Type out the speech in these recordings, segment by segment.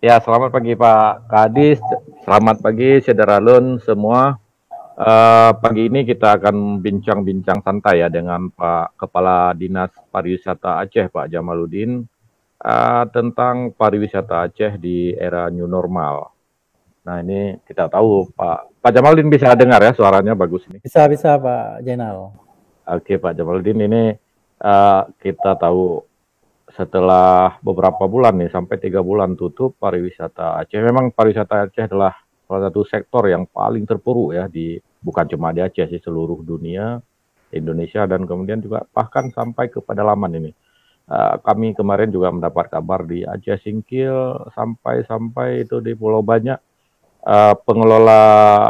Ya, selamat pagi Pak Kadis, selamat pagi Sederalun semua. Pagi ini kita akan bincang-bincang santai ya dengan Pak Kepala Dinas Pariwisata Aceh, Pak Jamaluddin, tentang pariwisata Aceh di era new normal. Nah, ini kita tahu Pak Jamaluddin bisa dengar ya, suaranya bagus ini. Bisa Pak Jainal. Oke Pak Jamaluddin, ini kita tahu setelah beberapa bulan nih, sampai 3 bulan tutup pariwisata Aceh. Memang pariwisata Aceh adalah salah satu sektor yang paling terpuruk ya, bukan cuma di Aceh sih, seluruh dunia, Indonesia, dan kemudian juga bahkan sampai ke pedalaman ini. Kami kemarin juga mendapat kabar di Aceh Singkil, sampai itu di Pulau Banyak, pengelola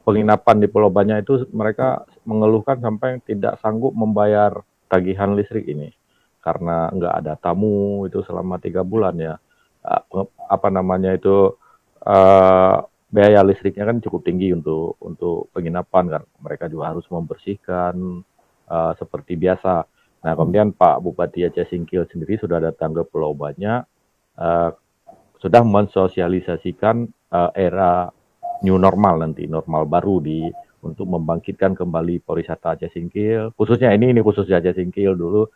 penginapan di Pulau Banyak itu mereka mengeluhkan sampai tidak sanggup membayar tagihan listrik ini karena nggak ada tamu itu selama 3 bulan ya. Apa namanya itu, biaya listriknya kan cukup tinggi untuk penginapan kan. Mereka juga harus membersihkan seperti biasa. Nah, kemudian Pak Bupati Aceh Singkil sendiri sudah datang ke Pulau Banyak, sudah mensosialisasikan era new normal nanti, normal baru untuk membangkitkan kembali pariwisata Aceh Singkil. Khususnya ini khusus Aceh Singkil dulu,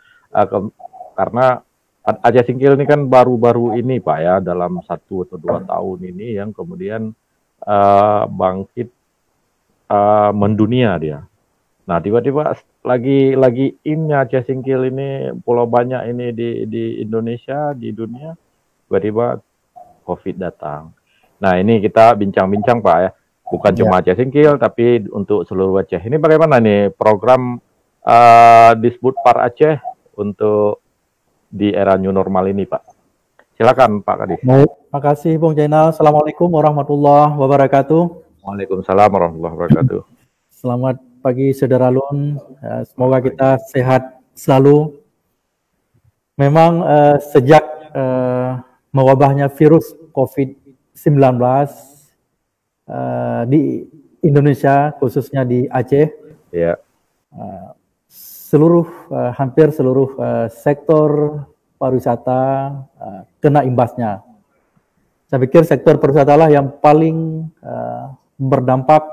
karena Aceh Singkil ini kan baru-baru ini Pak ya, dalam 1 atau 2 tahun ini yang kemudian bangkit, mendunia dia. Nah, tiba-tiba lagi innya Aceh Singkil ini, Pulau Banyak ini di Indonesia, di dunia, tiba-tiba COVID datang. Nah, ini kita bincang-bincang Pak ya, bukan cuma Aceh Singkil, tapi untuk seluruh Aceh. Ini bagaimana nih program Disbudpar Aceh untuk di era new normal ini Pak? Silakan Pak Kadis. Terima kasih Bung Jainal. Assalamualaikum warahmatullahi wabarakatuh. Waalaikumsalam warahmatullahi wabarakatuh. Selamat pagi Sederalun. Semoga kita sehat selalu. Memang sejak mewabahnya virus COVID-19 di Indonesia, khususnya di Aceh, ya. Hampir seluruh sektor pariwisata kena imbasnya. Saya pikir sektor pariwisata lah yang paling berdampak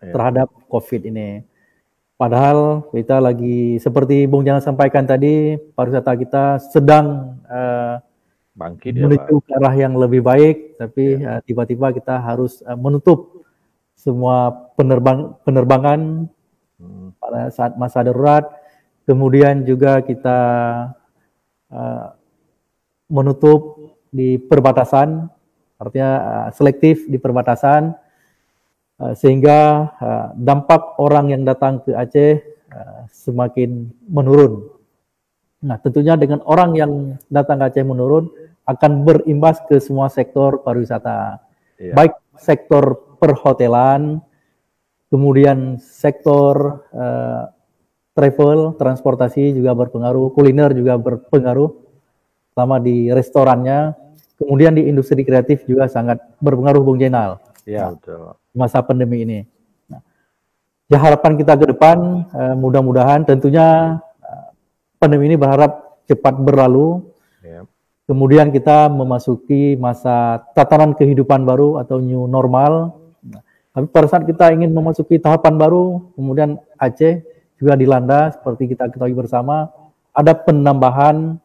terhadap COVID ini. Padahal kita lagi, seperti Bung Jainal sampaikan tadi, pariwisata kita sedang bangkit menuju ke arah yang lebih baik, tapi tiba-tiba kita harus menutup semua penerbangan pada saat masa darurat. Kemudian juga kita menutup di perbatasan, artinya selektif di perbatasan, sehingga dampak orang yang datang ke Aceh semakin menurun. Nah, tentunya dengan orang yang datang ke Aceh menurun, akan berimbas ke semua sektor pariwisata, baik sektor perhotelan, kemudian sektor travel, transportasi juga berpengaruh, kuliner juga berpengaruh, sama di restorannya, kemudian di industri kreatif juga sangat berpengaruh Bung Jainal. Iya, betul. Masa pandemi ini. Nah, ya harapan kita ke depan, mudah-mudahan tentunya pandemi ini berharap cepat berlalu. Kemudian kita memasuki masa tatanan kehidupan baru atau new normal. Nah, tapi pada saat kita ingin memasuki tahapan baru, kemudian Aceh juga dilanda seperti kita ketahui bersama, ada penambahan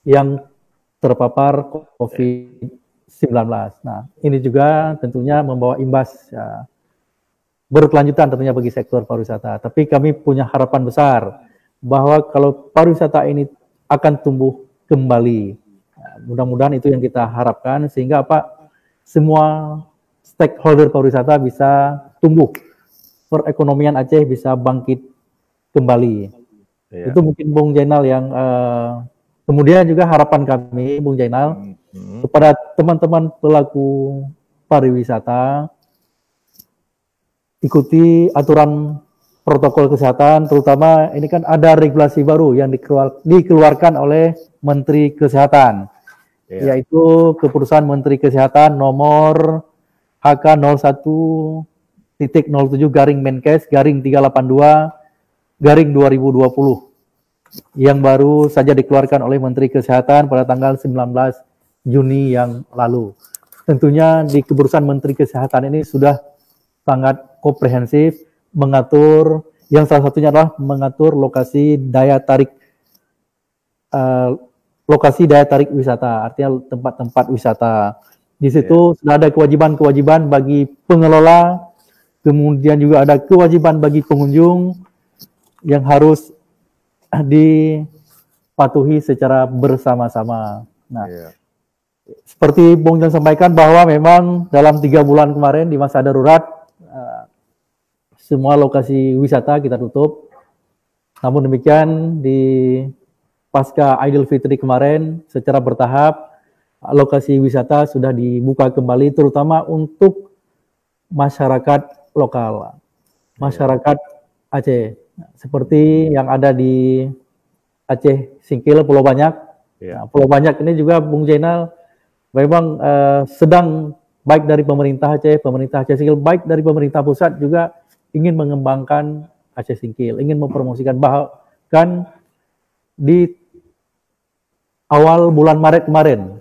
yang terpapar COVID-19. Nah, ini juga tentunya membawa imbas berkelanjutan tentunya bagi sektor pariwisata. Tapi kami punya harapan besar bahwa kalau pariwisata ini akan tumbuh kembali. Mudah-mudahan itu yang kita harapkan, sehingga semua stakeholder pariwisata bisa tumbuh, perekonomian Aceh bisa bangkit kembali. Itu mungkin Bung Jainal yang kemudian juga harapan kami Bung Jainal kepada teman-teman pelaku pariwisata, ikuti aturan protokol kesehatan, terutama ini kan ada regulasi baru yang dikeluarkan oleh Menteri Kesehatan, yaitu keputusan Menteri Kesehatan nomor HK 01.07/Menkes/382/2020 yang baru saja dikeluarkan oleh Menteri Kesehatan pada tanggal 19 Juni yang lalu. Tentunya di keputusan Menteri Kesehatan ini sudah sangat komprehensif, mengatur, yang salah satunya adalah mengatur lokasi daya tarik wisata, artinya tempat-tempat wisata. Di situ sudah ada kewajiban-kewajiban bagi pengelola, kemudian juga ada kewajiban bagi pengunjung yang harus dipatuhi secara bersama-sama. Nah, seperti Bung Jan sampaikan bahwa memang dalam 3 bulan kemarin di masa darurat semua lokasi wisata kita tutup. Namun demikian di pasca Idul Fitri kemarin secara bertahap lokasi wisata sudah dibuka kembali terutama untuk masyarakat lokal, masyarakat Aceh. Seperti yang ada di Aceh Singkil, Pulau Banyak. Nah, Pulau Banyak ini juga Bung Jainal memang sedang baik dari pemerintah Aceh Singkil, baik dari pemerintah pusat juga ingin mengembangkan Aceh Singkil, ingin mempromosikan, bahkan di awal bulan Maret kemarin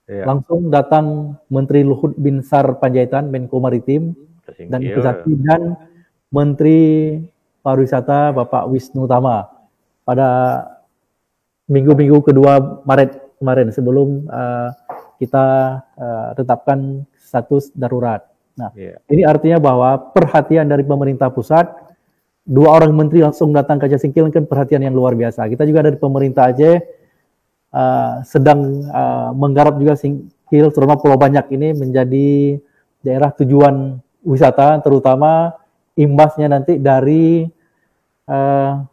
langsung datang Menteri Luhut Binsar Panjaitan, Menko Maritim dan Investasi, dan Menteri Pariwisata Bapak Wisnu Tama pada minggu kedua Maret kemarin sebelum kita tetapkan status darurat. Nah, ini artinya bahwa perhatian dari pemerintah pusat, 2 orang menteri langsung datang ke Aceh Singkil, kan perhatian yang luar biasa. Kita juga dari pemerintah Aceh sedang menggarap juga Singkil, terutama Pulau Banyak ini menjadi daerah tujuan wisata, terutama imbasnya nanti dari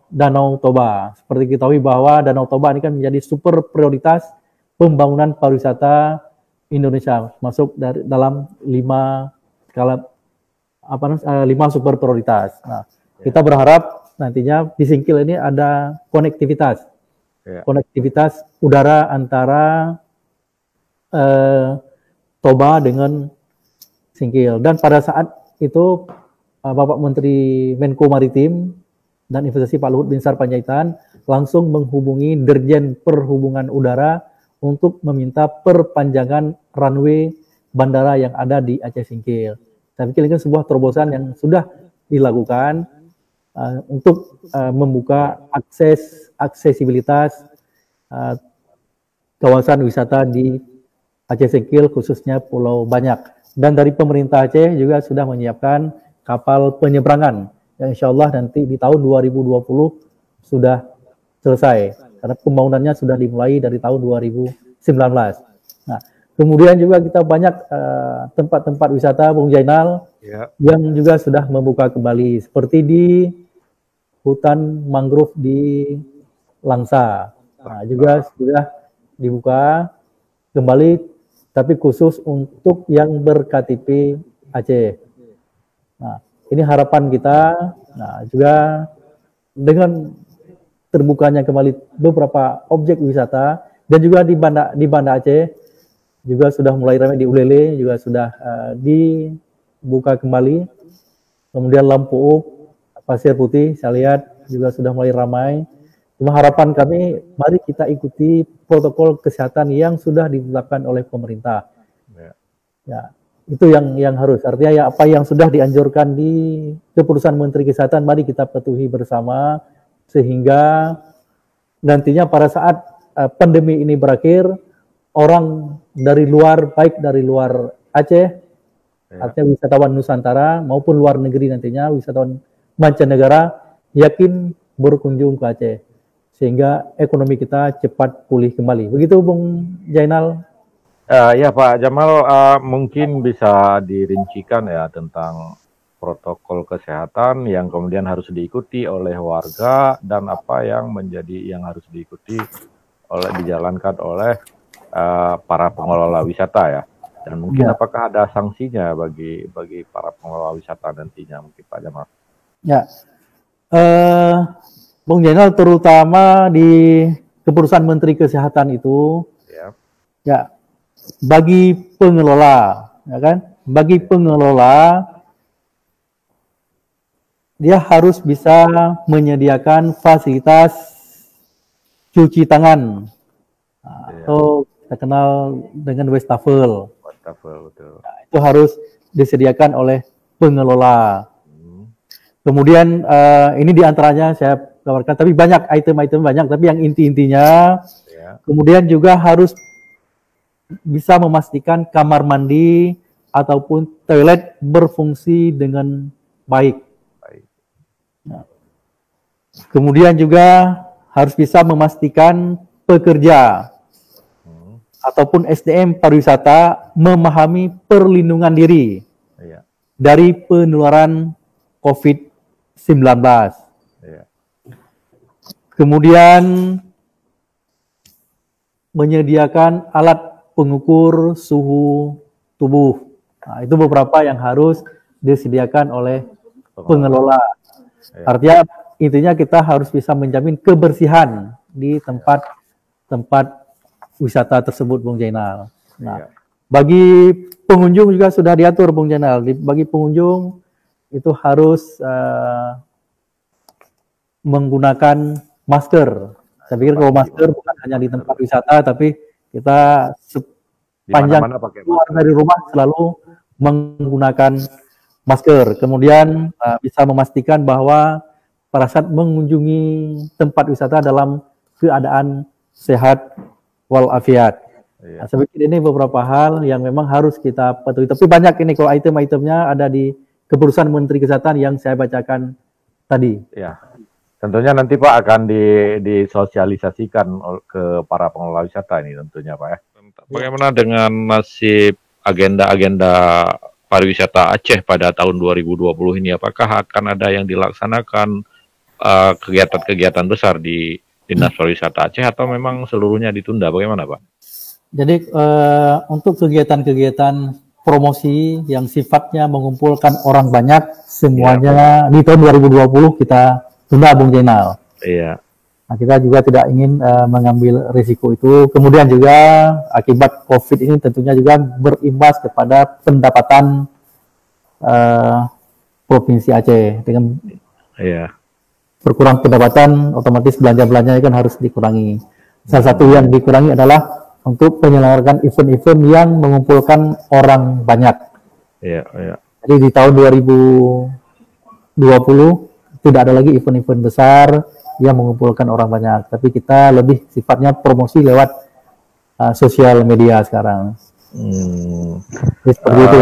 Danau Toba. Seperti kita ketahui bahwa Danau Toba ini kan menjadi super prioritas pembangunan pariwisata Indonesia, masuk dalam 5 super prioritas. Nah, kita berharap nantinya di Singkil ini ada konektivitas, konektivitas udara antara Toba dengan Singkil. Dan pada saat itu Bapak Menteri Menko Maritim dan Investasi Pak Luhut Binsar Panjaitan langsung menghubungi Dirjen Perhubungan Udara untuk meminta perpanjangan runway bandara yang ada di Aceh Singkil. Saya pikir ini kan sebuah terobosan yang sudah dilakukan untuk membuka aksesibilitas kawasan wisata di Aceh Singkil, khususnya Pulau Banyak. Dan dari pemerintah Aceh juga sudah menyiapkan kapal penyeberangan yang insya Allah nanti di tahun 2020 sudah selesai, karena pembangunannya sudah dimulai dari tahun 2019. Nah, kemudian juga kita banyak tempat-tempat wisata, Bung Jainal, yang juga sudah membuka kembali, seperti di hutan mangrove di Langsa. Nah, juga sudah dibuka kembali, tapi khusus untuk yang ber-KTP Aceh. Nah, ini harapan kita. Nah, juga dengan terbukanya kembali beberapa objek wisata, dan juga di Banda Aceh juga sudah mulai ramai, di Ulele juga sudah dibuka kembali. Kemudian Lampuuk, Pasir Putih, saya lihat juga sudah mulai ramai. Cuma harapan kami, mari kita ikuti protokol kesehatan yang sudah ditetapkan oleh pemerintah. Ya, itu yang harus. Artinya ya, apa yang sudah dianjurkan di keputusan Menteri Kesehatan, mari kita patuhi bersama, sehingga nantinya pada saat pandemi ini berakhir, orang dari luar, baik dari luar Aceh, artinya wisatawan Nusantara maupun luar negeri nantinya, wisatawan mancanegara, yakin berkunjung ke Aceh, sehingga ekonomi kita cepat pulih kembali. Begitu Bung Jainal. Ya Pak Jamal, mungkin bisa dirincikan ya tentang protokol kesehatan yang kemudian harus diikuti oleh warga, dan apa yang harus diikuti dijalankan oleh para pengelola wisata ya. Dan mungkin apakah ada sanksinya bagi para pengelola wisata nantinya, mungkin Pak Jamal? Ya, Bung Jainal, terutama di keputusan Menteri Kesehatan itu, ya bagi pengelola, ya kan, bagi pengelola dia harus bisa menyediakan fasilitas cuci tangan atau kita kenal dengan wastafel. Wastafel, betul. Nah, itu harus disediakan oleh pengelola. Kemudian ini diantaranya saya tawarkan, tapi banyak item-item banyak, tapi yang inti-intinya. Kemudian juga harus bisa memastikan kamar mandi ataupun toilet berfungsi dengan baik. Nah, kemudian juga harus bisa memastikan pekerja ataupun SDM pariwisata memahami perlindungan diri dari penularan COVID-19. Kemudian menyediakan alat pengukur suhu tubuh. Nah, itu beberapa yang harus disediakan oleh pengelola. Artinya intinya kita harus bisa menjamin kebersihan di tempat wisata tersebut, Bung Jainal. Nah, bagi pengunjung juga sudah diatur, Bung Jainal. Bagi pengunjung itu harus menggunakan masker. Saya pikir kalau masker bukan hanya di tempat wisata, tapi kita sepanjang keluar dari rumah selalu menggunakan masker. Kemudian bisa memastikan bahwa pada saat mengunjungi tempat wisata dalam keadaan sehat walafiat. Nah, saya pikir ini beberapa hal yang memang harus kita patuhi. Tapi banyak ini kalau item-itemnya ada di keputusan Menteri Kesehatan yang saya bacakan tadi. Ya. Tentunya nanti Pak akan disosialisasikan ke para pengelola wisata ini tentunya Pak ya. Bagaimana dengan nasib agenda-agenda pariwisata Aceh pada tahun 2020 ini? Apakah akan ada yang dilaksanakan kegiatan-kegiatan besar di Dinas Pariwisata Aceh atau memang seluruhnya ditunda? Bagaimana Pak? Jadi untuk kegiatan-kegiatan promosi yang sifatnya mengumpulkan orang banyak semuanya di tahun 2020 kita tunda, Bung Jainal. Iya. Nah, kita juga tidak ingin mengambil risiko itu. Kemudian juga akibat COVID ini tentunya juga berimbas kepada pendapatan Provinsi Aceh. Dengan berkurang pendapatan, otomatis belanja-belanjanya kan harus dikurangi. Salah satu yang dikurangi adalah untuk penyelenggaraan event-event yang mengumpulkan orang banyak. Iya. Jadi di tahun 2020 tidak ada lagi event-event besar yang mengumpulkan orang banyak, tapi kita lebih sifatnya promosi lewat sosial media sekarang. Seperti itu.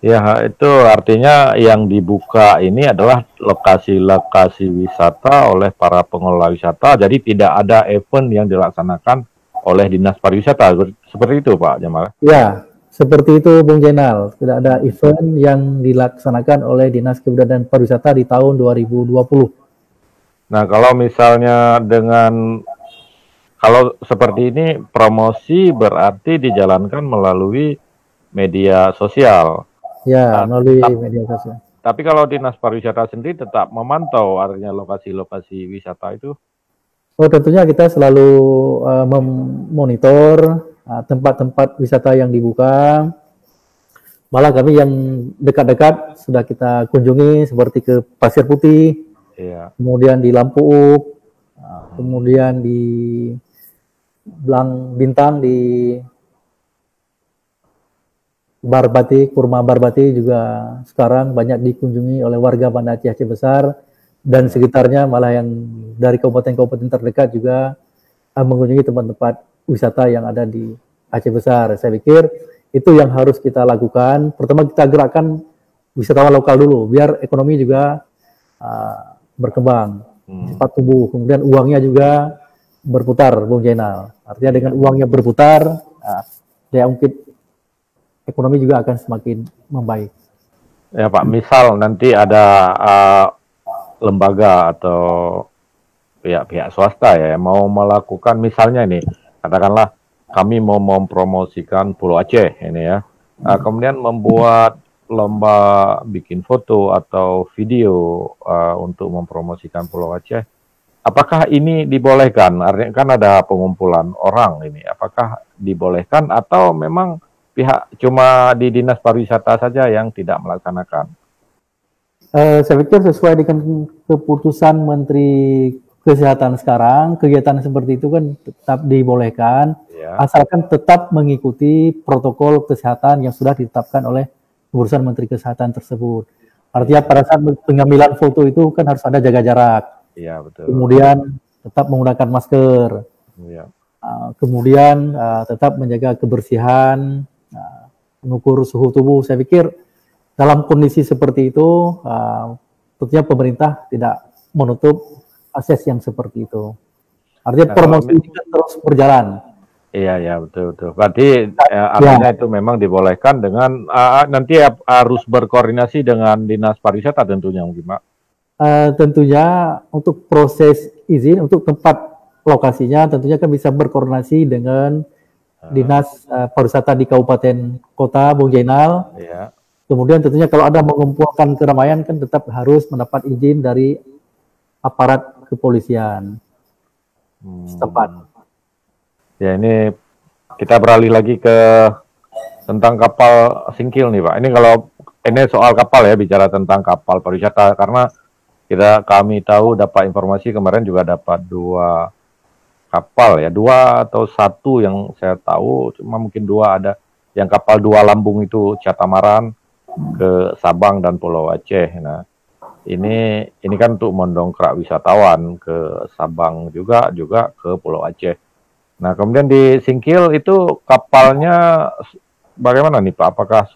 Ya, itu artinya yang dibuka ini adalah lokasi-lokasi wisata oleh para pengelola wisata, jadi tidak ada event yang dilaksanakan oleh Dinas Pariwisata. Seperti itu Pak Jamal? Ya, seperti itu Bung Jainal. Tidak ada event yang dilaksanakan oleh Dinas Kebudayaan dan Pariwisata di tahun 2020. Nah, kalau misalnya kalau seperti ini, promosi berarti dijalankan melalui media sosial. Ya, melalui media sosial. Tapi kalau Dinas Pariwisata sendiri tetap memantau artinya lokasi-lokasi wisata itu? Oh, tentunya kita selalu memonitor tempat-tempat wisata yang dibuka. Malah kami yang dekat-dekat sudah kita kunjungi seperti ke Pasir Putih, kemudian di Lampuuk, kemudian di Blang Bintang, di Barbati, Kurma Barbati juga sekarang banyak dikunjungi oleh warga Banda Aceh Besar dan sekitarnya, malah yang dari kabupaten-kabupaten terdekat juga mengunjungi tempat-tempat wisata yang ada di Aceh Besar. Saya pikir itu yang harus kita lakukan. Pertama kita gerakkan wisatawan lokal dulu, biar ekonomi juga berkembang, cepat tumbuh. Kemudian uangnya juga berputar, Bung Jainal. Artinya dengan uangnya berputar, ya mungkin ekonomi juga akan semakin membaik. Ya Pak, misal nanti ada lembaga atau pihak swasta ya mau melakukan, misalnya ini katakanlah kami mau mempromosikan Pulau Aceh ini ya, kemudian membuat lomba bikin foto atau video untuk mempromosikan Pulau Aceh, apakah ini dibolehkan? Artinya kan ada pengumpulan orang ini, apakah dibolehkan atau memang pihak cuma di Dinas Pariwisata saja yang tidak melaksanakan? Saya pikir sesuai dengan keputusan Menteri Kesehatan sekarang, kegiatan seperti itu kan tetap dibolehkan. Ya. asalkan tetap mengikuti protokol kesehatan yang sudah ditetapkan oleh urusan Menteri Kesehatan tersebut. Artinya pada saat pengambilan foto itu kan harus ada jaga jarak. Iya, betul. Kemudian tetap menggunakan masker. Iya. Kemudian tetap menjaga kebersihan, mengukur suhu tubuh. Saya pikir dalam kondisi seperti itu, tentunya pemerintah tidak menutup akses yang seperti itu. Artinya promosi ini kan terus berjalan. Iya, betul. Berarti artinya itu memang dibolehkan dengan nanti harus berkoordinasi dengan Dinas Pariwisata tentunya mungkin, Pak. Tentunya untuk proses izin untuk tempat lokasinya tentunya kan bisa berkoordinasi dengan Dinas Pariwisata di Kabupaten Kota Bung Jainal. Iya. Kemudian tentunya kalau ada mengumpulkan keramaian kan tetap harus mendapat izin dari aparat kepolisian setempat. Ya, ini kita beralih lagi ke tentang kapal Singkil nih, Pak. Ini kalau ini soal kapal ya, bicara tentang kapal pariwisata, karena kami tahu dapat informasi kemarin juga dapat 2 kapal ya, 2 atau 1 yang saya tahu, cuma mungkin 2 ada yang kapal 2 lambung itu Catamaran ke Sabang dan Pulau Aceh. Nah, ini kan untuk mendongkrak wisatawan ke Sabang juga ke Pulau Aceh. Nah, kemudian di Singkil itu kapalnya bagaimana nih, Pak? Apakah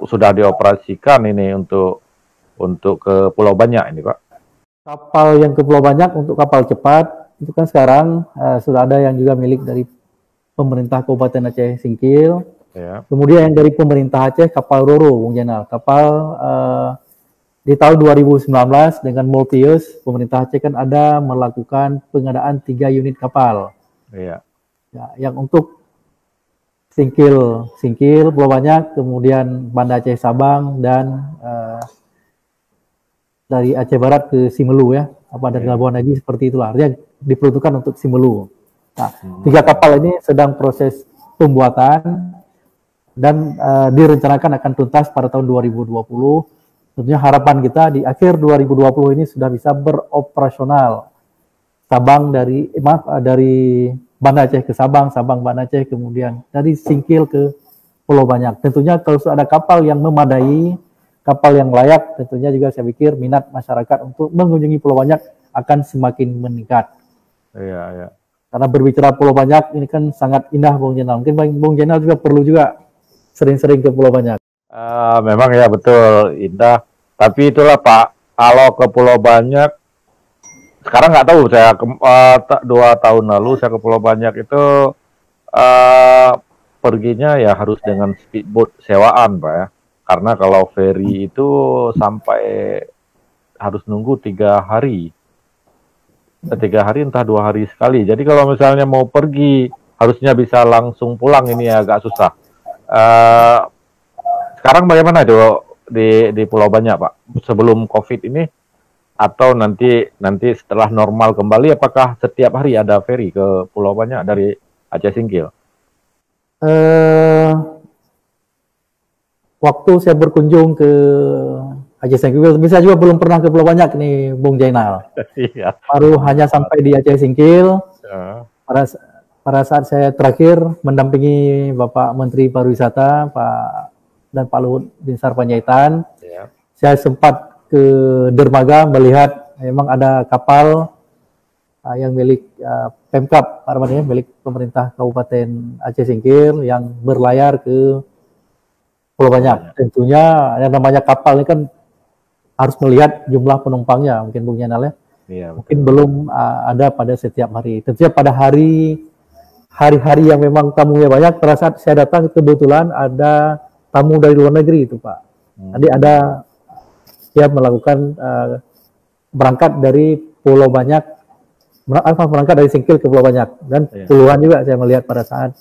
sudah dioperasikan ini untuk ke Pulau Banyak ini, Pak? Kapal yang ke Pulau Banyak untuk kapal cepat itu kan sekarang sudah ada yang juga milik dari pemerintah Kabupaten Aceh Singkil. Ya. Kemudian yang dari pemerintah Aceh kapal Roro, Bung Jenal. Kapal di tahun 2019 dengan multi-use pemerintah Aceh kan ada melakukan pengadaan 3 unit kapal. Iya. Ya, yang untuk Singkil Pulau Banyak, kemudian Banda Aceh Sabang dan dari Aceh Barat ke Simelu ya, dari Labuan Haji seperti itulah. Artinya diperuntukkan untuk Simelu. Nah, 3 kapal ini sedang proses pembuatan dan direncanakan akan tuntas pada tahun 2020. Tentunya harapan kita di akhir 2020 ini sudah bisa beroperasional Sabang dari Banda Aceh ke Sabang, Banda Aceh, kemudian dari Singkil ke Pulau Banyak. Tentunya kalau sudah ada kapal yang memadai, kapal yang layak, tentunya juga saya pikir minat masyarakat untuk mengunjungi Pulau Banyak akan semakin meningkat. Iya. Karena berbicara Pulau Banyak ini kan sangat indah, Bung Jenal. Mungkin Bung Jenal juga perlu juga sering-sering ke Pulau Banyak. Memang ya betul indah, tapi itulah Pak, kalau ke Pulau Banyak sekarang nggak tahu saya 2 tahun lalu saya ke Pulau Banyak itu perginya ya harus dengan speedboat sewaan, Pak ya, karena kalau ferry itu sampai harus nunggu 3 hari, entah 2 hari sekali. Jadi kalau misalnya mau pergi harusnya bisa langsung pulang, ini agak susah. Sekarang bagaimana itu di Pulau Banyak, Pak? Sebelum COVID ini atau nanti setelah normal kembali, apakah setiap hari ada ferry ke Pulau Banyak dari Aceh Singkil? Waktu saya berkunjung ke Aceh Singkil, bisa juga belum pernah ke Pulau Banyak nih, Bung Jainal. Iya. Baru hanya sampai di Aceh Singkil. Pada saat saya terakhir mendampingi Bapak Menteri Pariwisata, Pak Luhut Binsar Panjaitan, saya sempat ke dermaga melihat memang ada kapal yang milik Pemkab, milik pemerintah Kabupaten Aceh Singkil yang berlayar ke Pulau Banyak. Tentunya yang namanya kapal ini kan harus melihat jumlah penumpangnya, mungkin Bung Yanal ya. Iya, mungkin belum ada pada setiap hari. Tentunya pada hari-hari yang memang tamunya banyak, pada saat saya datang kebetulan ada tamu dari luar negeri itu, Pak. Tadi ada dia melakukan berangkat dari Pulau Banyak, berangkat dari Singkil ke Pulau Banyak, dan puluhan juga saya melihat pada saat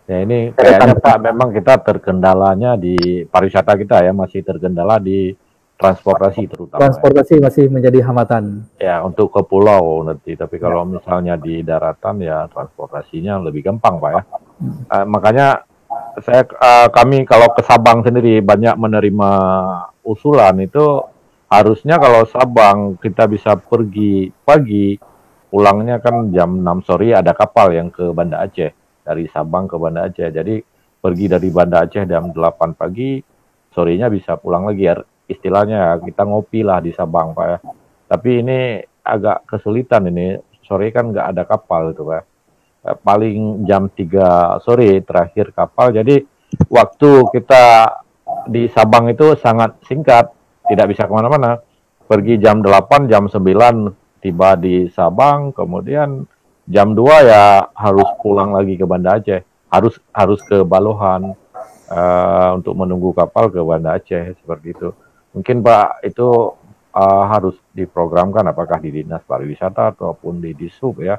ya ini kayaknya Pak, memang kita terkendalanya di pariwisata kita ya, masih terkendala di transportasi terutama. Transportasi masih menjadi hambatan. Ya, untuk ke pulau nanti, tapi kalau misalnya di daratan ya transportasinya lebih gampang, Pak ya. Makanya kami kalau ke Sabang sendiri banyak menerima usulan itu, harusnya kalau Sabang kita bisa pergi pagi, pulangnya kan jam 6 sore ada kapal yang ke Banda Aceh, dari Sabang ke Banda Aceh. Jadi pergi dari Banda Aceh jam 8 pagi, sorenya bisa pulang lagi ya. Istilahnya kita ngopi lah di Sabang Pak ya. Tapi ini agak kesulitan ini, sore kan nggak ada kapal itu Pak. Paling jam 3 sore terakhir kapal, jadi waktu kita di Sabang itu sangat singkat, tidak bisa kemana-mana. Pergi jam 8, jam 9 tiba di Sabang, kemudian jam 2 ya harus pulang lagi ke Banda Aceh, harus ke Balohan untuk menunggu kapal ke Banda Aceh, seperti itu. Mungkin Pak itu harus diprogramkan apakah di Dinas Pariwisata ataupun di Dishub ya.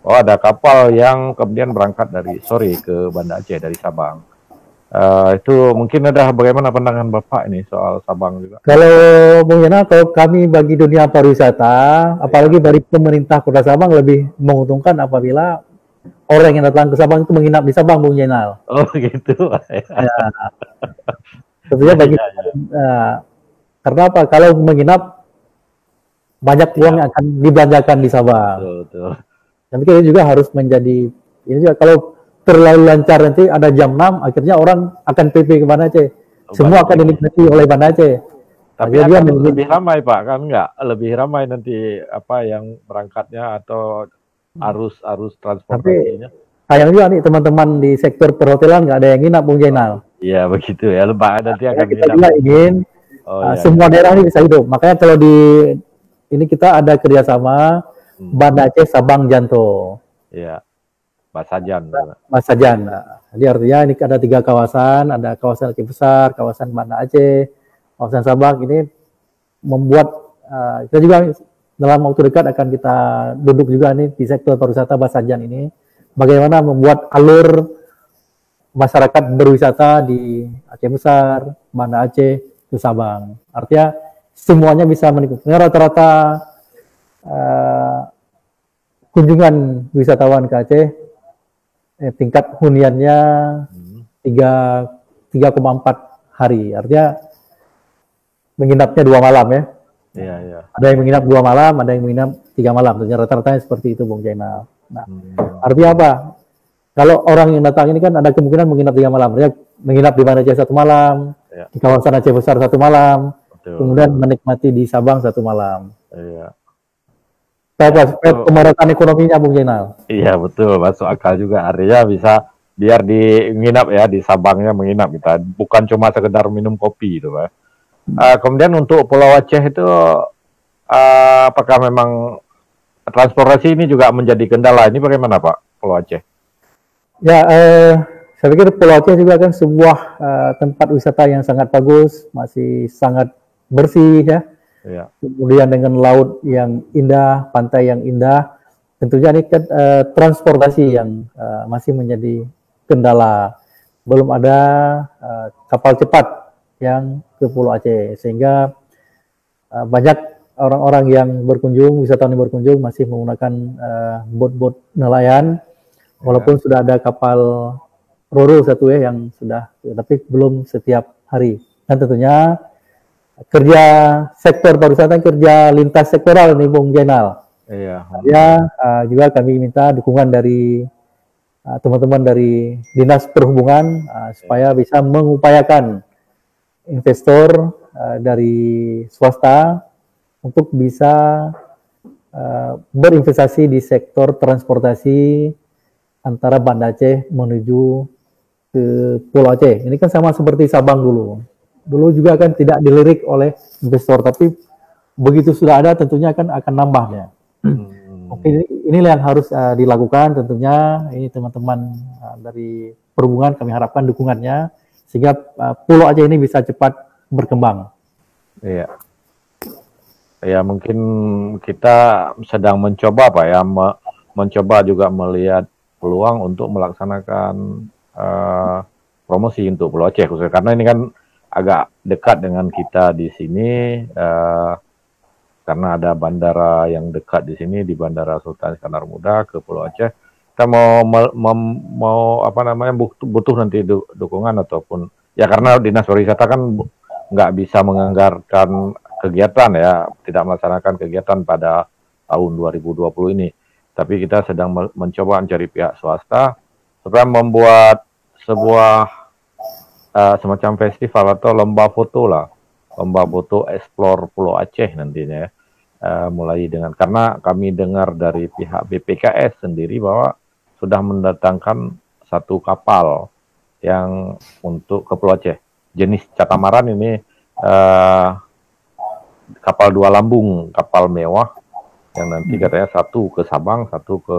Oh ada kapal yang kemudian berangkat dari sore ke Banda Aceh dari Sabang. Itu mungkin ada bagaimana pandangan Bapak ini soal Sabang juga? Kalau Bung Yana, kalau kami bagi dunia pariwisata, apalagi dari pemerintah Kota Sabang lebih menguntungkan apabila orang yang datang ke Sabang itu menginap di Sabang, Bung Jenal. Oh gitu. Ya, tentunya bagi karena apa? Kalau menginap banyak uang yang akan dibelanjakan di Sabang. Betul. Tapi kita juga harus menjadi ini juga kalau terlalu lancar nanti ada jam 6 akhirnya orang akan PP ke Banda Aceh. Semua akan dinikmati oleh Banda Aceh. Tapi dia lebih ramai Pak, kan enggak? Lebih ramai nanti apa yang berangkatnya atau arus transportasinya. Tapi sayang juga nih teman-teman di sektor perhotelan nggak ada yang nginap Bung Jainal. Iya begitu ya, Pak nanti akan kita juga ingin semua daerah ini bisa hidup. Makanya kalau di ini kita ada kerjasama Banda Aceh Sabang Janto. Iya. Basajan. Basajan. Jadi artinya ini ada 3 kawasan, ada kawasan Aceh Besar, kawasan Banda Aceh, kawasan Sabang. Ini membuat kita juga dalam waktu dekat akan kita duduk juga nih di sektor pariwisata Basajan ini. Bagaimana membuat alur masyarakat berwisata di Aceh Besar, Banda Aceh, ke Sabang. Artinya semuanya bisa menikmati. Rata-rata kunjungan wisatawan ke Aceh tingkat huniannya 3,4 hari. Artinya menginapnya 2 malam ya. Iya. Ada yang menginap 2 malam, ada yang menginap 3 malam. Rata-ratanya seperti itu Bung Jainal. Nah, artinya apa? Kalau orang yang datang ini kan ada kemungkinan menginap 3 malam. Artinya menginap di Banda Aceh 1 malam, di kawasan Aceh Besar 1 malam, kemudian menikmati di Sabang 1 malam. Iya. Supaya pemerataan ekonominya Bung Jainal. Iya betul, masuk akal juga. Artinya bisa biar menginap ya di Sabangnya menginap kita, bukan cuma sekedar minum kopi itu Pak. Kemudian untuk Pulau Aceh itu apakah memang transportasi ini juga menjadi kendala? Ini bagaimana Pak Pulau Aceh? Ya, saya pikir Pulau Aceh juga kan sebuah tempat wisata yang sangat bagus, masih sangat bersih ya. Ya. Kemudian dengan laut yang indah, pantai yang indah, tentunya ini kan transportasi yang masih menjadi kendala. Belum ada kapal cepat yang ke Pulau Aceh, sehingga banyak orang-orang yang berkunjung, wisatawan yang berkunjung masih menggunakan bot-bot nelayan, walaupun sudah ada kapal Roro satu ya yang sudah, tapi belum setiap hari. Dan tentunya kerja sektor pariwisata, kerja lintas sektoral nih Bung Jainal. Iya. Ya, juga kami minta dukungan dari teman-teman dari Dinas Perhubungan supaya bisa mengupayakan investor dari swasta untuk bisa berinvestasi di sektor transportasi antara Banda Aceh menuju ke Pulau Aceh. Ini kan sama seperti Sabang dulu. Dulu juga kan tidak dilirik oleh investor, tapi begitu sudah ada tentunya akan nambahnya. Oke, inilah yang harus dilakukan tentunya. Ini teman-teman dari perhubungan kami harapkan dukungannya sehingga Pulau Aceh ini bisa cepat berkembang. Iya. Ya mungkin kita sedang mencoba Pak ya, mencoba juga melihat peluang untuk melaksanakan promosi untuk Pulau Aceh khususnya karena ini kan agak dekat dengan kita di sini karena ada bandara yang dekat di sini di Bandara Sultan Iskandar Muda ke Pulau Aceh. Kita mau apa namanya butuh nanti dukungan ataupun ya karena Dinas Pariwisata kan nggak bisa menganggarkan kegiatan ya, tidak melaksanakan kegiatan pada tahun 2020 ini. tapi kita sedang mencoba mencari pihak swasta supaya membuat sebuah semacam festival atau lomba foto lah, lomba foto explore Pulau Aceh nantinya ya. Mulai dengan, karena kami dengar dari pihak BPKS sendiri bahwa sudah mendatangkan satu kapal yang untuk ke Pulau Aceh. Jenis catamaran ini kapal 2 lambung, kapal mewah yang nanti katanya satu ke Sabang, satu ke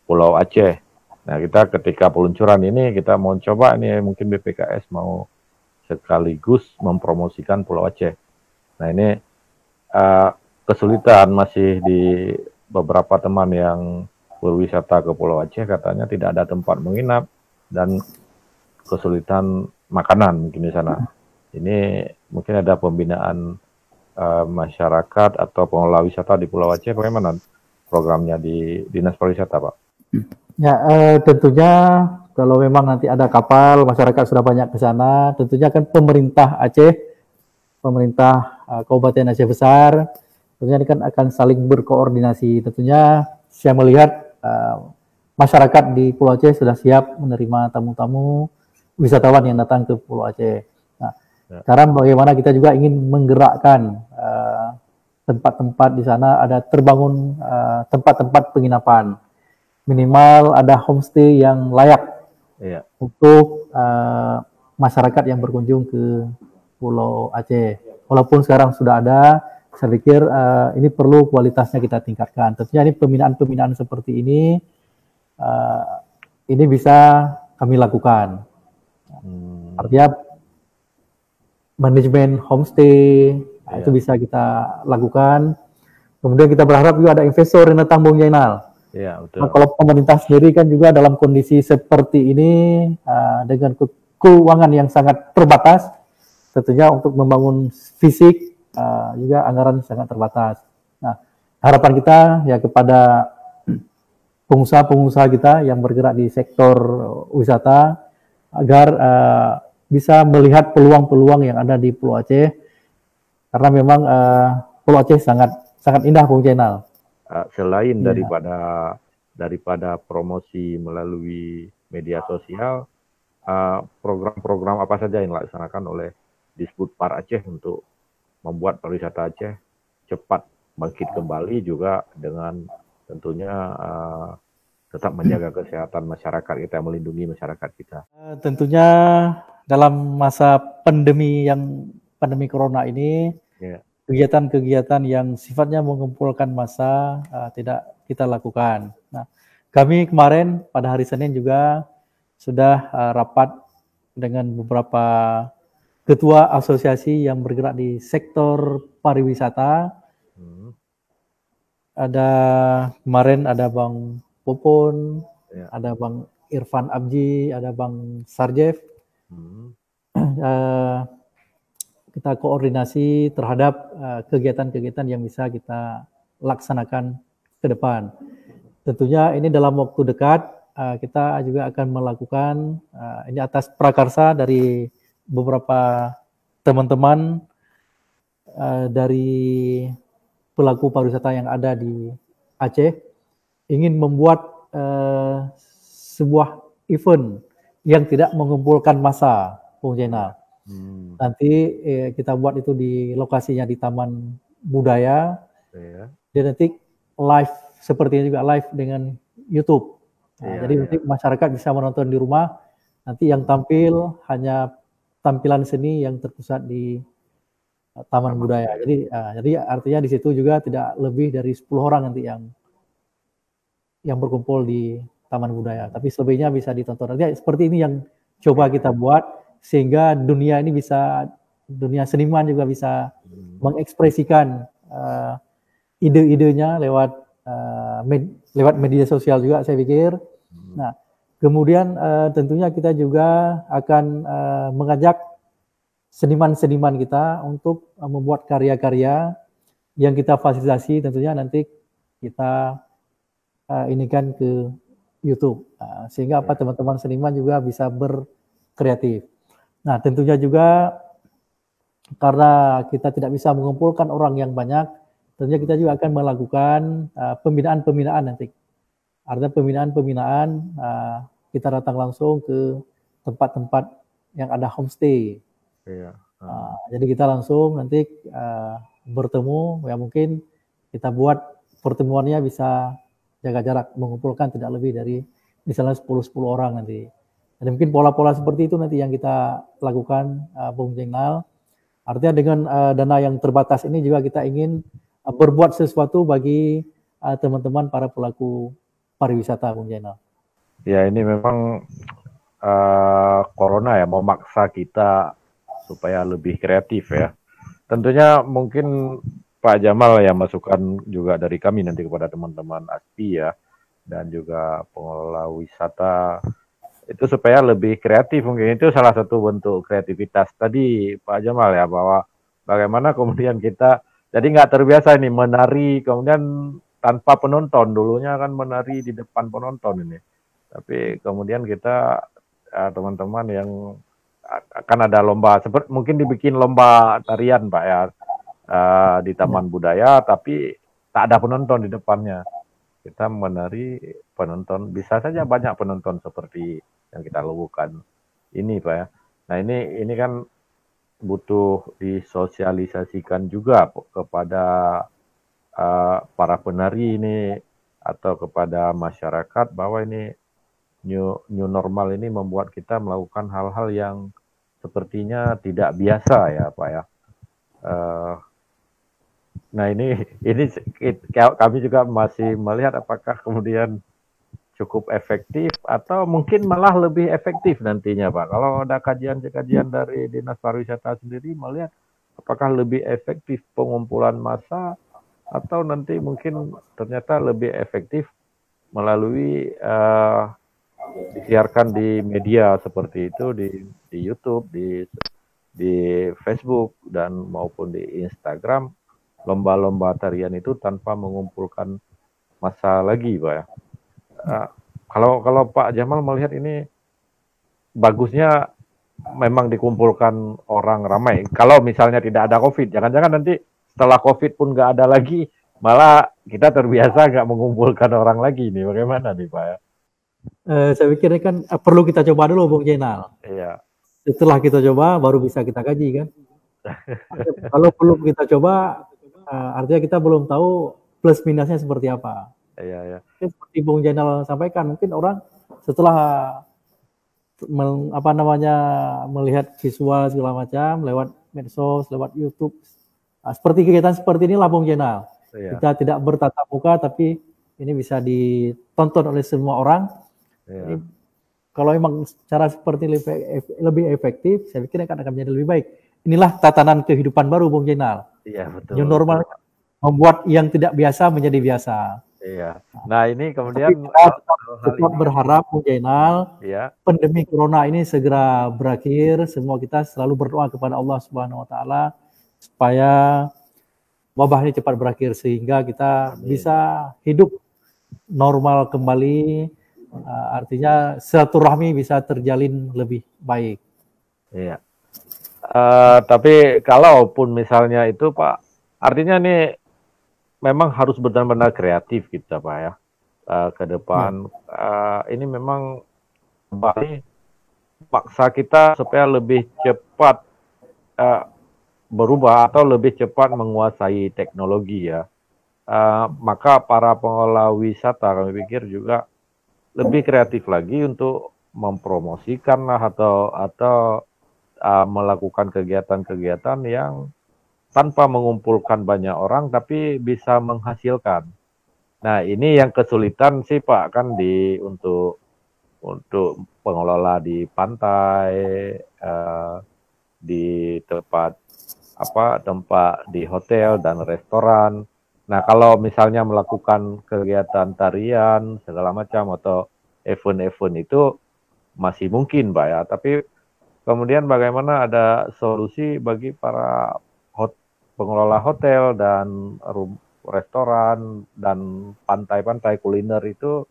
Pulau Aceh. Nah, kita ketika peluncuran ini kita mau coba nih, mungkin BPKS mau sekaligus mempromosikan Pulau Aceh. Nah, ini kesulitan masih di beberapa teman yang berwisata ke Pulau Aceh, katanya tidak ada tempat menginap dan kesulitan makanan mungkin di sana. Ini mungkin ada pembinaan masyarakat atau pengelola wisata di Pulau Aceh, bagaimana programnya di Dinas Pariwisata, Pak? Ya, tentunya kalau memang nanti ada kapal, masyarakat sudah banyak ke sana, tentunya kan pemerintah Aceh, pemerintah Kabupaten Aceh Besar, tentunya ini kan akan saling berkoordinasi. Tentunya saya melihat masyarakat di Pulau Aceh sudah siap menerima tamu-tamu wisatawan yang datang ke Pulau Aceh. Nah, sekarang bagaimana kita juga ingin menggerakkan tempat-tempat di sana, ada terbangun tempat-tempat penginapan. Minimal ada homestay yang layak untuk masyarakat yang berkunjung ke Pulau Aceh. Walaupun sekarang sudah ada, saya pikir ini perlu kualitasnya kita tingkatkan. Tentunya ini pembinaan-pembinaan seperti ini bisa kami lakukan. Artinya manajemen homestay itu bisa kita lakukan. Kemudian kita berharap juga ada investor yang datang, Bung Jainal. Ya, betul. Nah, kalau pemerintah sendiri kan juga dalam kondisi seperti ini dengan keuangan yang sangat terbatas, tentunya untuk membangun fisik juga anggaran sangat terbatas. Nah, harapan kita ya kepada pengusaha-pengusaha kita yang bergerak di sektor wisata agar bisa melihat peluang-peluang yang ada di Pulau Aceh, karena memang Pulau Aceh sangat indah, Bung Jainal. Selain daripada promosi melalui media sosial, program-program apa saja yang dilaksanakan oleh Disputpar Aceh untuk membuat pariwisata Aceh cepat bangkit kembali, juga dengan tentunya tetap menjaga kesehatan masyarakat kita, melindungi masyarakat kita. Tentunya dalam masa pandemi corona ini, kegiatan-kegiatan yang sifatnya mengumpulkan massa tidak kita lakukan. Nah, kami kemarin pada hari Senin juga sudah rapat dengan beberapa ketua asosiasi yang bergerak di sektor pariwisata. Kemarin ada Bang Popon, ada Bang Irfan Abji, ada Bang Sarjef. Kita koordinasi terhadap kegiatan-kegiatan yang bisa kita laksanakan ke depan. Tentunya ini dalam waktu dekat kita juga akan melakukan ini atas prakarsa dari beberapa teman-teman dari pelaku pariwisata yang ada di Aceh, ingin membuat sebuah event yang tidak mengumpulkan massa, Bung Jainal. Nanti kita buat itu di lokasinya di Taman Budaya, dan nanti live seperti ini juga live dengan YouTube. Jadi nanti masyarakat bisa menonton di rumah. Nanti yang tampil hanya tampilan seni yang terpusat di Taman Budaya. Jadi artinya di situ juga tidak lebih dari 10 orang nanti yang berkumpul di Taman Budaya. Tapi selebihnya bisa ditonton. Nanti seperti ini yang coba kita buat, sehingga dunia seniman juga bisa mengekspresikan ide-idenya lewat media sosial juga, saya pikir. Nah, kemudian tentunya kita juga akan mengajak seniman-seniman kita untuk membuat karya-karya yang kita fasilitasi, tentunya nanti kita inikan ke YouTube, sehingga teman-teman seniman juga bisa berkreatif. Nah, tentunya juga karena kita tidak bisa mengumpulkan orang yang banyak, tentunya kita juga akan melakukan pembinaan-pembinaan nanti Artinya pembinaan-pembinaan kita datang langsung ke tempat-tempat yang ada homestay. Iya. Jadi kita langsung nanti bertemu, ya mungkin kita buat pertemuannya bisa jaga jarak, mengumpulkan tidak lebih dari misalnya 10 orang nanti. Jadi mungkin pola-pola seperti itu nanti yang kita lakukan, Bung Jengnal. Artinya dengan dana yang terbatas ini juga kita ingin berbuat sesuatu bagi teman-teman para pelaku pariwisata, Bung Jengnal. Ya ini memang corona ya memaksa kita supaya lebih kreatif ya. Tentunya mungkin Pak Jamal ya masukan juga dari kami nanti kepada teman-teman ASPI ya dan juga pengelola wisata itu supaya lebih kreatif, mungkin itu salah satu bentuk kreativitas tadi Pak Jamal ya, bahwa bagaimana kemudian kita jadi nggak terbiasa ini menari kemudian tanpa penonton, dulunya kan menari di depan penonton ini, tapi kemudian kita teman-teman yang akan ada lomba, seperti mungkin dibikin lomba tarian Pak ya di Taman Budaya, tapi tak ada penonton di depannya. Kita menari penonton, bisa saja banyak penonton seperti yang kita lakukan ini Pak ya. Nah ini kan butuh disosialisasikan juga kepada para penari ini atau kepada masyarakat bahwa ini new normal ini membuat kita melakukan hal-hal yang sepertinya tidak biasa ya Pak ya. Nah ini kami juga masih melihat apakah kemudian cukup efektif atau mungkin malah lebih efektif nantinya Pak. Kalau ada kajian-kajian dari Dinas Pariwisata sendiri melihat apakah lebih efektif pengumpulan massa atau nanti mungkin ternyata lebih efektif melalui disiarkan di media seperti itu di YouTube, di Facebook dan maupun di Instagram, lomba-lomba tarian itu tanpa mengumpulkan massa lagi Pak ya. Kalau Pak Jamal melihat ini bagusnya memang dikumpulkan orang ramai. Kalau misalnya tidak ada COVID, jangan-jangan nanti setelah COVID pun nggak ada lagi, malah kita terbiasa nggak mengumpulkan orang lagi nih. Bagaimana nih Pak ya? Saya pikir ini kan perlu kita coba dulu, Bung Jenal. Iya. Setelah kita coba, baru bisa kita kaji kan. Kalau belum kita coba, artinya kita belum tahu plus minusnya seperti apa. Iya. Seperti Bung Jenal sampaikan, mungkin orang setelah melihat visual segala macam lewat medsos, lewat YouTube, seperti kegiatan seperti inilah Bung Jenal. Iya. Kita tidak bertatap muka, tapi ini bisa ditonton oleh semua orang. Iya. Jadi, kalau memang cara seperti ini lebih efektif, saya pikir akan menjadi lebih baik. Inilah tatanan kehidupan baru, Bung Jenal. Iya, betul. New normal membuat yang tidak biasa menjadi biasa. Iya. Nah ini kemudian kita berharap, Bung Jenal, iya, pandemi corona ini segera berakhir. Semua kita selalu berdoa kepada Allah Subhanahu Wa Taala supaya wabah ini cepat berakhir sehingga kita bisa hidup normal kembali. Artinya silaturahmi bisa terjalin lebih baik. Iya. Tapi kalaupun misalnya itu Pak, artinya nih memang harus benar-benar kreatif kita Pak ya ke depan. Ini memang kembali paksa kita supaya lebih cepat berubah atau lebih cepat menguasai teknologi ya. Maka para pengelola wisata kami pikir juga lebih kreatif lagi untuk mempromosikan lah atau melakukan kegiatan-kegiatan yang tanpa mengumpulkan banyak orang tapi bisa menghasilkan. Nah ini yang kesulitan sih Pak kan untuk pengelola di pantai, di tempat di hotel dan restoran. Nah, kalau misalnya melakukan kegiatan tarian segala macam atau event-event itu masih mungkin, Pak ya. Tapi kemudian bagaimana ada solusi bagi para pengelola hotel dan restoran dan pantai-pantai kuliner itu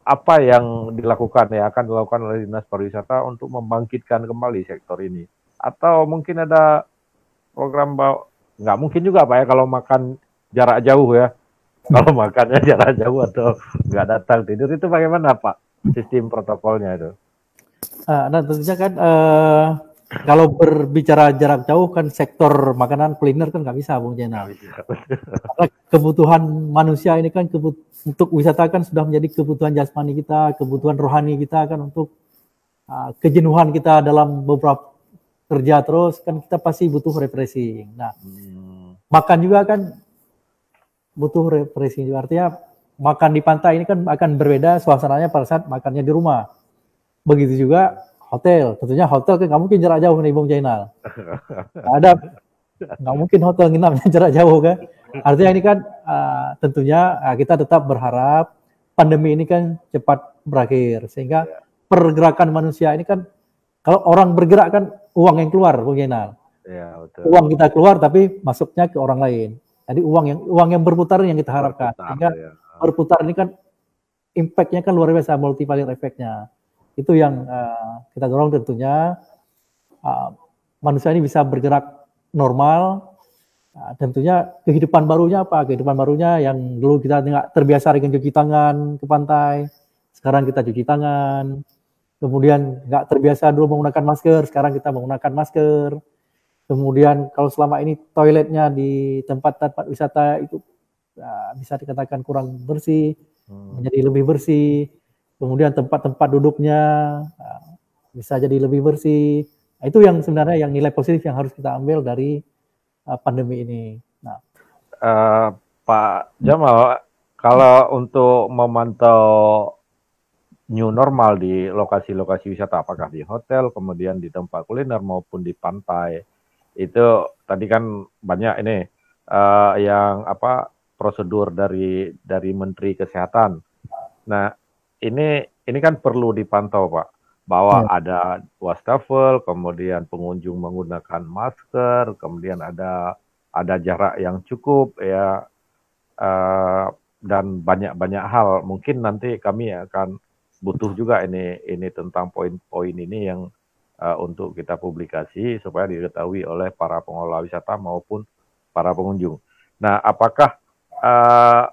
apa yang dilakukan ya akan dilakukan oleh Dinas Pariwisata untuk membangkitkan kembali sektor ini? Atau mungkin ada program nggak mungkin juga Pak ya kalau makan jarak jauh ya, Kalau makannya jarak jauh atau nggak datang tidur itu bagaimana Pak? Sistem protokolnya itu. Nah, tentunya kan kalau berbicara jarak jauh kan sektor makanan kuliner kan nggak bisa, Bung Nggak Jenal. bisa. Karena kebutuhan manusia ini kan untuk wisata kan sudah menjadi kebutuhan jasmani kita, kebutuhan rohani kita kan untuk kejenuhan kita dalam beberapa kerja terus kan kita pasti butuh refreshing. Nah, makan juga kan butuh refreshing juga. Artinya makan di pantai ini kan akan berbeda suasananya pada saat makannya di rumah. Begitu juga hotel. Tentunya hotel kan nggak mungkin jarak jauh nih Bung Jainal. Nggak mungkin hotel nginapnya jarak jauh kan. Artinya ini kan tentunya kita tetap berharap pandemi ini kan cepat berakhir. Sehingga pergerakan manusia ini kan kalau orang bergerak kan uang yang keluar Bung Jainal. Ya, betul. Uang kita keluar tapi masuknya ke orang lain. Jadi uang yang berputar yang kita harapkan. Sehingga berputar ini kan impact-nya kan luar biasa, multiplier efeknya. Itu yang kita dorong tentunya manusia ini bisa bergerak normal. Tentunya kehidupan barunya apa? Kehidupan barunya yang dulu kita nggak terbiasa dengan cuci tangan ke pantai, sekarang kita cuci tangan. Kemudian nggak terbiasa dulu menggunakan masker, sekarang kita menggunakan masker. Kemudian kalau selama ini toiletnya di tempat-tempat wisata itu bisa dikatakan kurang bersih, menjadi lebih bersih. Kemudian tempat-tempat duduknya bisa jadi lebih bersih. Itu yang sebenarnya yang nilai positif yang harus kita ambil dari pandemi ini. Nah, Pak Jamal, kalau untuk memantau new normal di lokasi-lokasi wisata, apakah di hotel, kemudian di tempat kuliner maupun di pantai, itu tadi kan banyak ini yang prosedur dari Menteri Kesehatan. Nah, ini kan perlu dipantau Pak, bahwa ada wastafel, kemudian pengunjung menggunakan masker, kemudian ada jarak yang cukup ya, dan banyak hal. Mungkin nanti kami akan butuh juga ini tentang poin-poin ini yang untuk kita publikasi supaya diketahui oleh para pengelola wisata maupun para pengunjung. Nah, apakah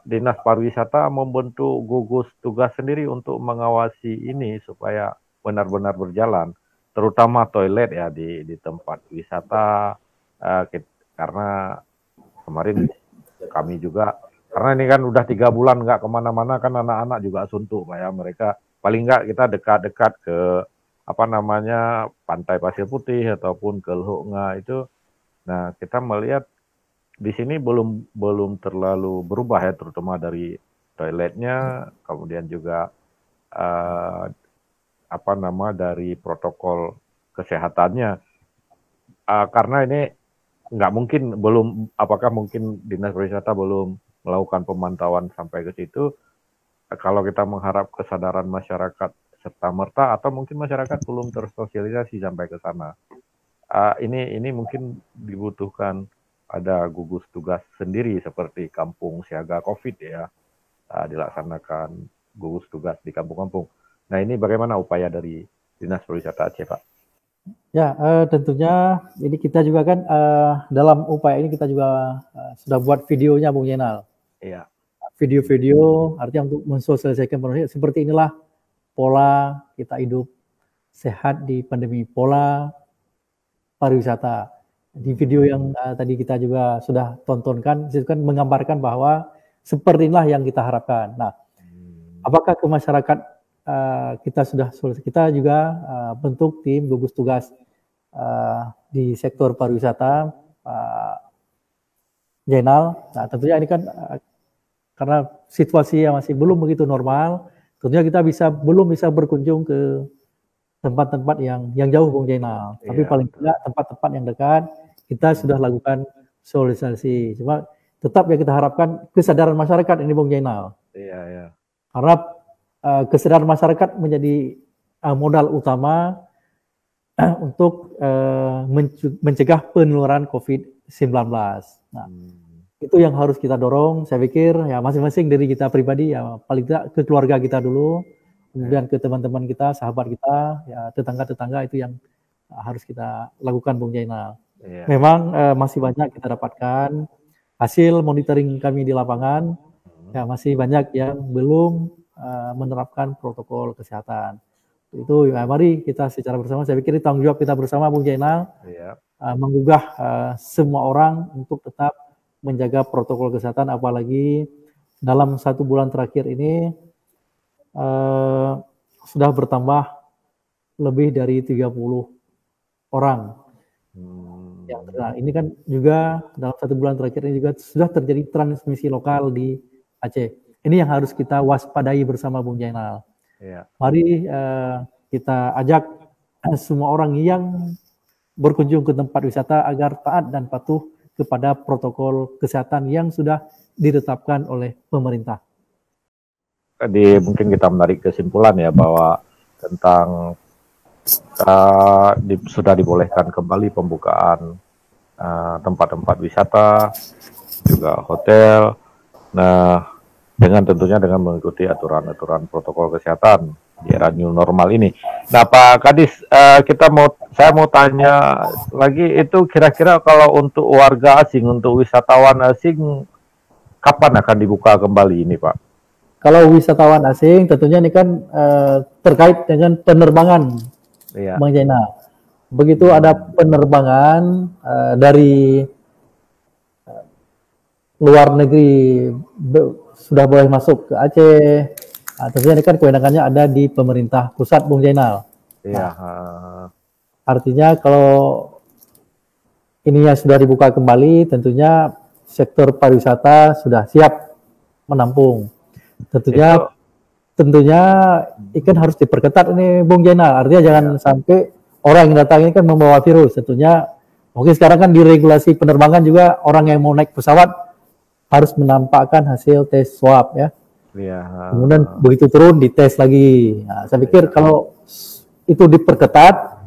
Dinas Pariwisata membentuk gugus tugas sendiri untuk mengawasi ini supaya benar-benar berjalan, terutama toilet ya di tempat wisata, karena kemarin kami juga, karena ini kan udah 3 bulan nggak kemana-mana kan anak-anak juga suntuk Pak ya, mereka paling nggak kita dekat-dekat ke Pantai Pasir Putih ataupun ke Lehuk Nga itu. Nah, kita melihat di sini belum terlalu berubah ya, terutama dari toiletnya, kemudian juga dari protokol kesehatannya. Karena ini nggak mungkin, apakah mungkin Dinas Pariwisata belum melakukan pemantauan sampai ke situ? Kalau kita mengharap kesadaran masyarakat serta merta, atau mungkin masyarakat belum tersosialisasi sampai ke sana. Ini mungkin dibutuhkan ada gugus tugas sendiri seperti kampung siaga COVID ya, dilaksanakan gugus tugas di kampung-kampung. Nah, ini bagaimana upaya dari Dinas Pariwisata Aceh, Pak? Ya, tentunya ini kita juga kan dalam upaya ini kita juga sudah buat videonya Bung Yenal. Iya. Video-video artinya untuk mensosialisasikan seperti inilah pola kita hidup sehat di pandemi, pola pariwisata. Di video yang tadi kita juga sudah tontonkan, itu kan menggambarkan bahwa seperti inilah yang kita harapkan. Nah, apakah ke masyarakat kita juga bentuk tim gugus tugas di sektor pariwisata, Pak Jainal. Nah, tentunya ini kan karena situasi yang masih belum begitu normal, tentunya kita belum bisa berkunjung ke tempat-tempat yang jauh Bung Jainal. Tapi paling tidak tempat-tempat yang dekat kita sudah lakukan sosialisasi. Cuma tetap yang kita harapkan kesadaran masyarakat ini Bung Jainal. Iya. Karena kesadaran masyarakat menjadi modal utama untuk mencegah penularan COVID-19. Nah, itu yang harus kita dorong. Saya pikir ya masing-masing dari kita pribadi ya paling tidak ke keluarga kita dulu, kemudian ke teman-teman kita, sahabat kita, ya tetangga-tetangga itu yang harus kita lakukan Bung Jainal. Memang masih banyak kita dapatkan hasil monitoring kami di lapangan. Ya, masih banyak yang belum menerapkan protokol kesehatan. Itu ya, mari kita secara bersama, saya pikir tanggung jawab kita bersama, Bung Jainal, menggugah semua orang untuk tetap menjaga protokol kesehatan, apalagi dalam 1 bulan terakhir ini sudah bertambah lebih dari 30 orang yang terkena. Ini kan juga dalam 1 bulan terakhir ini juga sudah terjadi transmisi lokal di Aceh. Ini yang harus kita waspadai bersama, Bung Jainal. Mari kita ajak semua orang yang berkunjung ke tempat wisata agar taat dan patuh kepada protokol kesehatan yang sudah ditetapkan oleh pemerintah. Tadi mungkin kita menarik kesimpulan ya bahwa tentang sudah dibolehkan kembali pembukaan tempat-tempat wisata, juga hotel. Nah, tentunya dengan mengikuti aturan-aturan protokol kesehatan di era new normal ini. Nah, Pak Kadis, saya mau tanya lagi, itu kira-kira kalau untuk warga asing, untuk wisatawan asing, kapan akan dibuka kembali ini, Pak? Kalau wisatawan asing, tentunya ini kan terkait dengan penerbangan, Bang Jainal. Begitu ada penerbangan dari luar negeri sudah boleh masuk ke Aceh, tentunya ini kan kewenangannya ada di pemerintah pusat, Bung Jainal. Artinya kalau ininya sudah dibuka kembali, tentunya sektor pariwisata sudah siap menampung. Tentunya ikan harus diperketat ini, Bung Jainal. Artinya jangan sampai orang yang datang ini kan membawa virus. Tentunya mungkin sekarang kan di regulasi penerbangan juga orang yang mau naik pesawat harus menampakkan hasil tes swab ya. Kemudian begitu turun dites lagi. Nah, saya pikir kalau itu diperketat,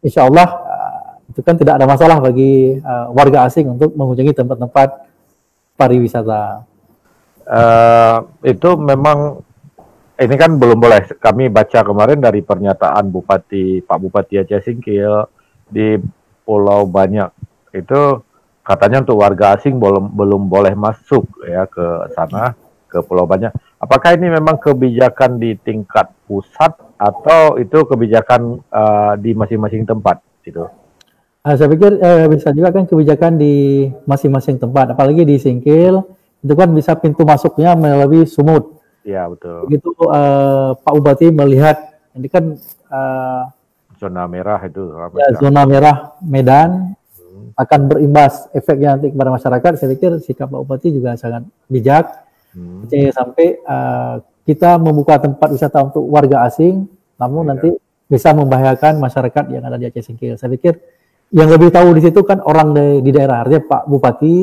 insya Allah itu kan tidak ada masalah bagi warga asing untuk mengunjungi tempat-tempat pariwisata. Itu memang ini kan belum boleh. Kami baca kemarin dari pernyataan Pak Bupati Aceh Singkil di Pulau Banyak, itu katanya untuk warga asing belum boleh masuk ya ke sana, ke Pulau Banyak. Apakah ini memang kebijakan di tingkat pusat atau itu kebijakan di masing-masing tempat gitu? Saya pikir bisa juga kan kebijakan di masing-masing tempat, apalagi di Singkil itu kan bisa pintu masuknya melalui Sumut. Iya, betul. Begitu Pak Bupati melihat ini kan zona merah itu. Zona merah Medan akan berimbas efeknya nanti kepada masyarakat. Saya pikir sikap Pak Bupati juga sangat bijak. Sampai kita membuka tempat wisata untuk warga asing, namun nanti bisa membahayakan masyarakat yang ada di Aceh Singkil. Saya pikir yang lebih tahu di situ kan orang di daerah, artinya Pak Bupati,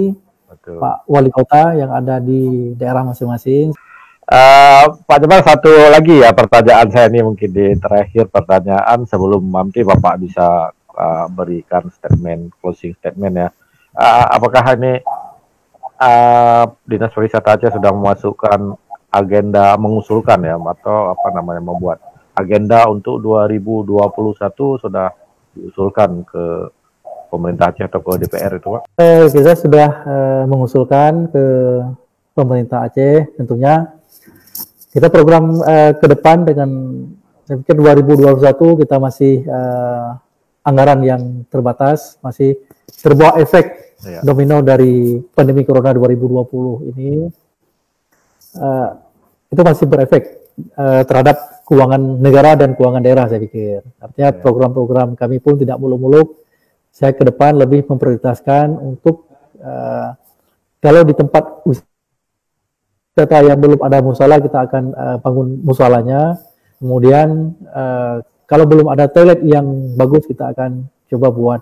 Pak Wali Kota yang ada di daerah masing-masing. Pak Jamal, satu lagi ya pertanyaan saya ini, mungkin di terakhir pertanyaan sebelum nanti Bapak bisa berikan closing statement ya. Apakah ini Dinas Pariwisata Aceh sudah memasukkan agenda, mengusulkan ya, atau membuat agenda untuk 2021 sudah diusulkan ke pemerintah Aceh atau ke DPR itu, Pak? Kita sudah mengusulkan ke pemerintah Aceh, tentunya kita program ke depan dengan saya pikir 2021 kita masih anggaran yang terbatas, masih terbawa efek domino dari pandemi Corona 2020 ini, itu masih berefek terhadap keuangan negara dan keuangan daerah, saya pikir. Artinya program-program kami pun tidak muluk-muluk. Saya ke depan lebih memprioritaskan untuk kalau di tempat wisata yang belum ada musola, kita akan bangun musolanya. Kemudian kalau belum ada toilet yang bagus, kita akan coba buat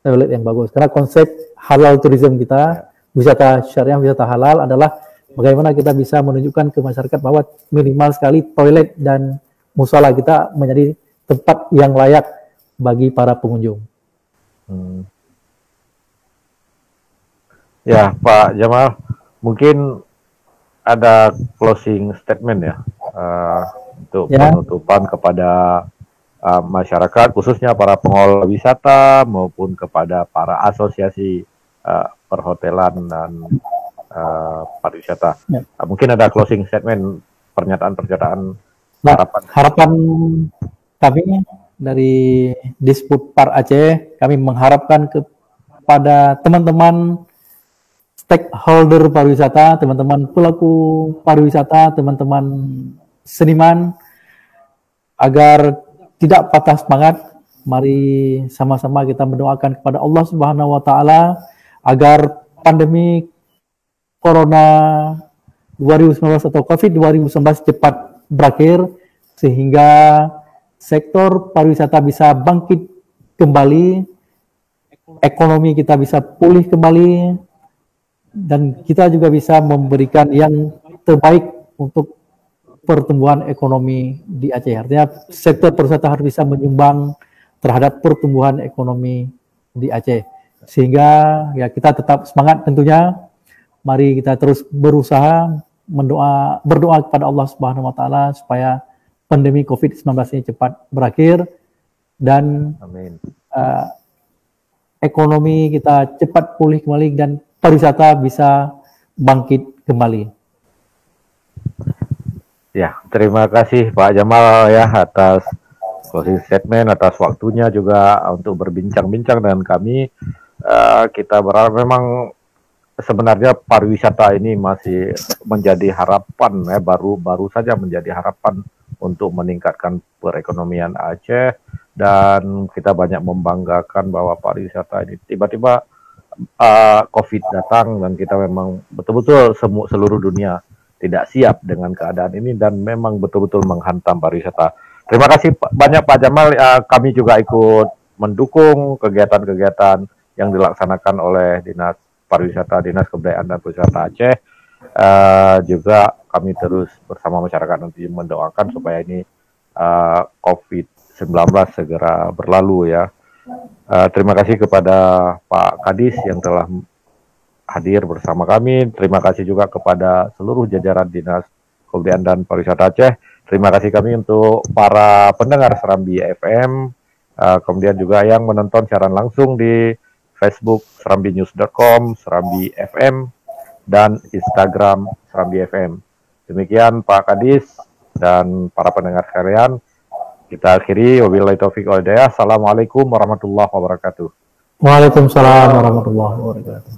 toilet yang bagus. Karena konsep halal tourism kita, wisata syariah, wisata halal adalah bagaimana kita bisa menunjukkan ke masyarakat bahwa minimal sekali toilet dan musola kita menjadi tempat yang layak bagi para pengunjung. Ya, Pak Jamal, mungkin ada closing statement ya untuk penutupan kepada masyarakat, khususnya para pengelola wisata maupun kepada para asosiasi perhotelan dan pariwisata. Ya. Mungkin ada closing statement, pernyataan-pernyataan Nah, harapan. harapan kami dari Disputpar Aceh, kami mengharapkan kepada teman-teman stakeholder pariwisata, teman-teman pelaku pariwisata, teman-teman seniman, agar tidak patah semangat. Mari sama-sama kita mendoakan kepada Allah Subhanahu wa taala agar pandemi Corona 2019 atau COVID-19 cepat berakhir, sehingga sektor pariwisata bisa bangkit kembali, ekonomi kita bisa pulih kembali, dan kita juga bisa memberikan yang terbaik untuk pertumbuhan ekonomi di Aceh. Artinya sektor pariwisata harus bisa menyumbang terhadap pertumbuhan ekonomi di Aceh. Sehingga ya kita tetap semangat tentunya. Mari kita terus berusaha berdoa kepada Allah Subhanahu wa taala supaya pandemi Covid-19 ini cepat berakhir dan Amin. Ekonomi kita cepat pulih kembali dan pariwisata bisa bangkit kembali. Ya, terima kasih Pak Jamal ya atas closing statement, atas waktunya juga untuk berbincang-bincang dengan kami. Kita berharap memang sebenarnya pariwisata ini masih menjadi harapan ya, baru saja menjadi harapan untuk meningkatkan perekonomian Aceh, dan kita banyak membanggakan bahwa pariwisata ini tiba-tiba COVID datang dan kita memang betul-betul seluruh dunia tidak siap dengan keadaan ini dan memang betul-betul menghantam pariwisata. Terima kasih banyak Pak Jamal, kami juga ikut mendukung kegiatan-kegiatan yang dilaksanakan oleh Dinas Pariwisata, Dinas Kebudayaan dan Pariwisata Aceh. Juga kami terus bersama masyarakat nanti mendoakan supaya ini COVID-19 segera berlalu ya. Terima kasih kepada Pak Kadis yang telah hadir bersama kami. Terima kasih juga kepada seluruh jajaran Dinas Kebudayaan dan Pariwisata Aceh. Terima kasih kami untuk para pendengar Serambi FM, kemudian juga yang menonton siaran langsung di Facebook serambinews.com, Serambi FM, dan Instagram Serambi FM. Demikian Pak Kadis dan para pendengar sekalian, kita akhiri. Wabillahi taufiq wal hidayah. Assalamualaikum warahmatullahi wabarakatuh. Waalaikumsalam warahmatullahi wabarakatuh.